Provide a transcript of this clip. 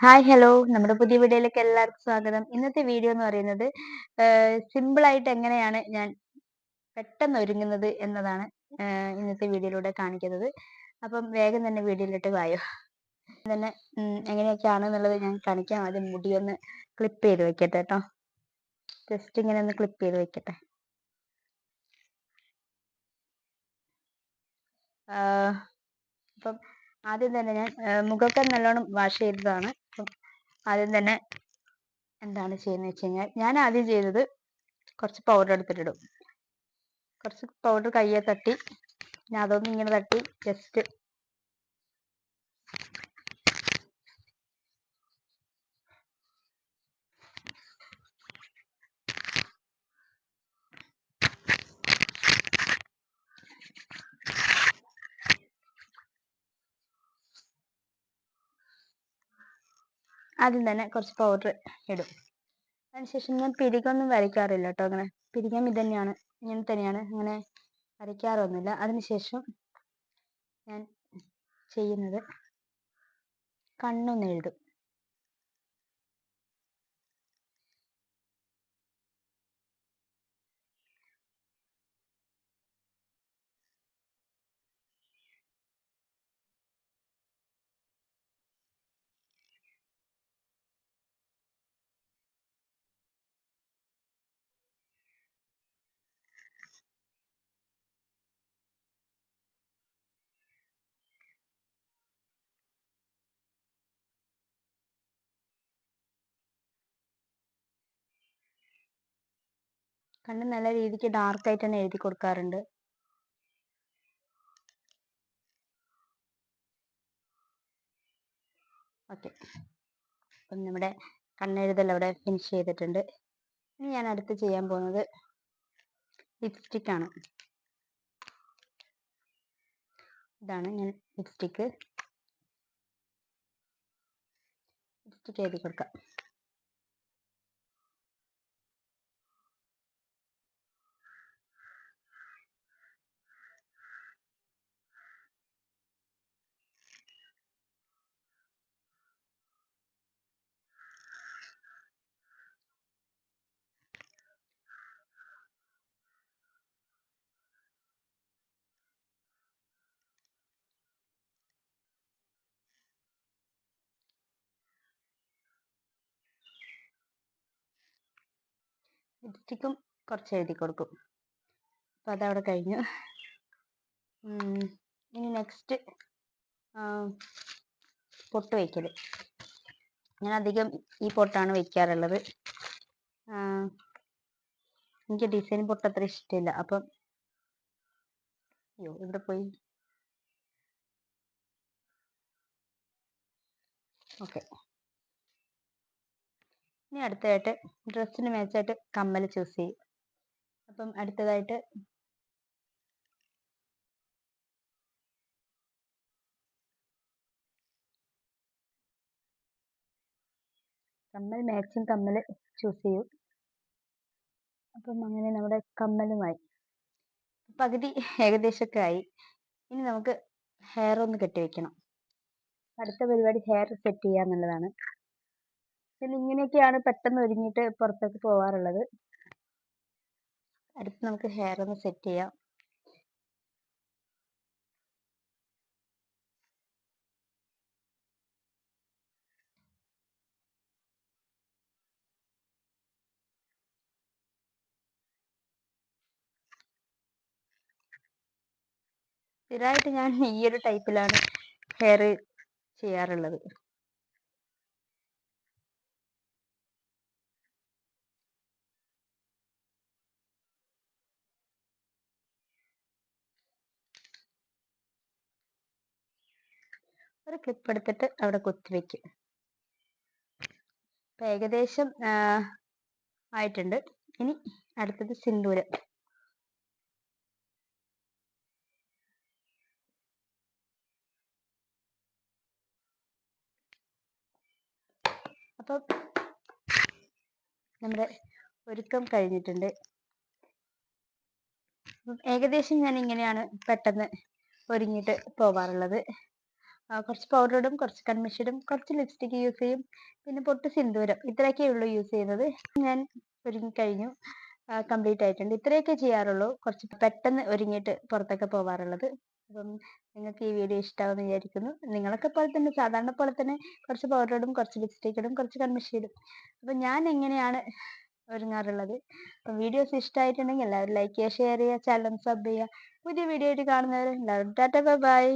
Hi hello നമ്മുടെ പുതിയ വീഡിയോയിലേക്ക് എല്ലാവർക്കും സ്വാഗതം. ഇന്നത്തെ വീഡിയോ എന്ന് പറയുന്നത് സിമ്പിൾ ആയിട്ട് എങ്ങനെയാണ് ഞാൻ പെട്ടെന്ന് ഒരുങ്ങുന്നത് എന്നതാണ് ഇന്നത്തെ വീഡിയോയിലൂടെ കാണിക്കുന്നത്. അപ്പം വേഗം തന്നെ വീഡിയോയിലോട്ട് വായോ. തന്നെ എങ്ങനെയൊക്കെയാണ് എന്നുള്ളത് ഞാൻ കാണിക്കാം. ആദ്യം മുടി ഒന്ന് ക്ലിപ്പ് ചെയ്ത് വെക്കട്ടെ കേട്ടോ. ജസ്റ്റ് ഇങ്ങനെ ഒന്ന് ക്ലിപ്പ് ചെയ്ത് വെക്കട്ടെ. അപ്പം ആദ്യം തന്നെ ഞാൻ മുഖമൊക്കെ നല്ലോണം വാഷ് ചെയ്തതാണ്. അപ്പം ആദ്യം തന്നെ എന്താണ് ചെയ്യുന്നത് വെച്ച് കഴിഞ്ഞാൽ ഞാൻ ആദ്യം ചെയ്തത് കുറച്ച് പൗഡർ എടുത്തിട്ടിടും. കുറച്ച് പൗഡർ കയ്യെ തട്ടി പിന്നെ അതൊന്നും ഇങ്ങനെ തട്ടി ജസ്റ്റ് ആദ്യം തന്നെ കുറച്ച് പൗഡർ ഇടും. അതിനുശേഷം ഞാൻ പിരികൊന്നും വരയ്ക്കാറില്ല കേട്ടോ. അങ്ങനെ പിരികം ഇങ്ങനെ തന്നെയാണ്, അങ്ങനെ വരയ്ക്കാറൊന്നുമില്ല. അതിനുശേഷം ഞാൻ ചെയ്യുന്നത് കണ്ണൊന്ന് എഴുതും. കണ്ണ് നല്ല രീതിക്ക് ഡാർക്കായിട്ട് തന്നെ എഴുതി കൊടുക്കാറുണ്ട്. ഓക്കെ, അപ്പം നമ്മുടെ കണ്ണെഴുതൽ അവിടെ ഫിനിഷ് ചെയ്തിട്ടുണ്ട്. ഇനി ഞാൻ അടുത്ത് ചെയ്യാൻ പോകുന്നത് ലിപ്സ്റ്റിക് ആണ്. ഇതാണ് ഞാൻ ലിപ്സ്റ്റിക് എഴുതി കൊടുക്കാം. ലിപ്സ്റ്റിക്കും കുറച്ച് എഴുതി കൊടുക്കും. അപ്പം അതവിടെ കഴിഞ്ഞു. ഇനി നെക്സ്റ്റ് പൊട്ട് വയ്ക്കൽ. ഞാൻ അധികം ഈ പൊട്ടാണ് വയ്ക്കാറുള്ളത്. എനിക്ക് ഡിസൈൻ പൊട്ട് അത്ര ഇഷ്ടമില്ല. അപ്പം അയ്യോ, ഇവിടെ പോയി. ഓക്കെ, ഇനി അടുത്തതായിട്ട് ഡ്രസ്സിന് മാച്ചായിട്ട് കമ്മൽ ചൂസ് ചെയ്യും. അപ്പം അടുത്തതായിട്ട് മാച്ചിങ് കമ്മൽ ചൂസ് ചെയ്യും. അപ്പം അങ്ങനെ നമ്മുടെ കമ്മലുമായി പകുതി ഏകദേശമൊക്കെ ആയി. ഇനി നമുക്ക് ഹെയർ ഒന്ന് കെട്ടിവെക്കണം. അടുത്ത പരിപാടി ഹെയർ സെറ്റ് ചെയ്യുക എന്നുള്ളതാണ്. പിന്നെ ഇങ്ങനെയൊക്കെയാണ് പെട്ടെന്ന് ഒരുങ്ങിയിട്ട് പുറത്തേക്ക് പോകാറുള്ളത്. അടുത്ത് നമുക്ക് ഹെയർ ഒന്ന് സെറ്റ് ചെയ്യാം. സ്ഥിരമായിട്ട് ഞാൻ ഈ ഒരു ടൈപ്പിലാണ് ഹെയർ ചെയ്യാറുള്ളത്. ഒരു ക്ലിപ്പ് എടുത്തിട്ട് അവിടെ കുത്തിവെക്കും. അപ്പം ഏകദേശം ആയിട്ടുണ്ട്. ഇനി അടുത്തത് സിന്ദൂരം. അപ്പം നമ്മുടെ ഒരുക്കം കഴിഞ്ഞിട്ടുണ്ട്. ഏകദേശം ഞാൻ ഇങ്ങനെയാണ് പെട്ടെന്ന് ഒരുങ്ങിയിട്ട് പോകാറുള്ളത്. കുറച്ച് പൗഡർ ഇടും, കുറച്ച് കൺമഷി ഇടും, കുറച്ച് ലിപ്സ്റ്റിക് യൂസ് ചെയ്യും, പിന്നെ പൊട്ട് സിന്ദൂരം. ഇത്രയൊക്കെ ഉള്ളൂ യൂസ് ചെയ്യുന്നത്. ഞാൻ ഒരുങ്ങി കഴിഞ്ഞു, കംപ്ലീറ്റ് ആയിട്ടുണ്ട്. ഇത്രയൊക്കെ ചെയ്യാറുള്ളൂ, കുറച്ച് പെട്ടെന്ന് ഒരുങ്ങിയിട്ട് പുറത്തൊക്കെ പോവാറുള്ളത്. അപ്പം നിങ്ങൾക്ക് ഈ വീഡിയോ ഇഷ്ടമാവുമെന്ന് വിചാരിക്കുന്നു. നിങ്ങളൊക്കെ പോലെ തന്നെ, സാധാരണ പോലെ തന്നെ കുറച്ച് പൗഡർ ഇടും, കുറച്ച് ലിപ്സ്റ്റിക് ഇടും, കുറച്ച് കൺമഷി ഇടും. അപ്പം ഞാൻ എങ്ങനെയാണ് ഒരുങ്ങാറുള്ളത്. അപ്പം വീഡിയോസ് ഇഷ്ടമായിട്ടുണ്ടെങ്കിൽ എല്ലാവരും ലൈക്ക് ചെയ്യുക, ഷെയർ ചെയ്യുക, ചാനൽ സബ് ചെയ്യുക. പുതിയ വീഡിയോ ആയിട്ട് കാണുന്നവരെ എല്ലാവരും ടാറ്റ ബൈ ബൈ.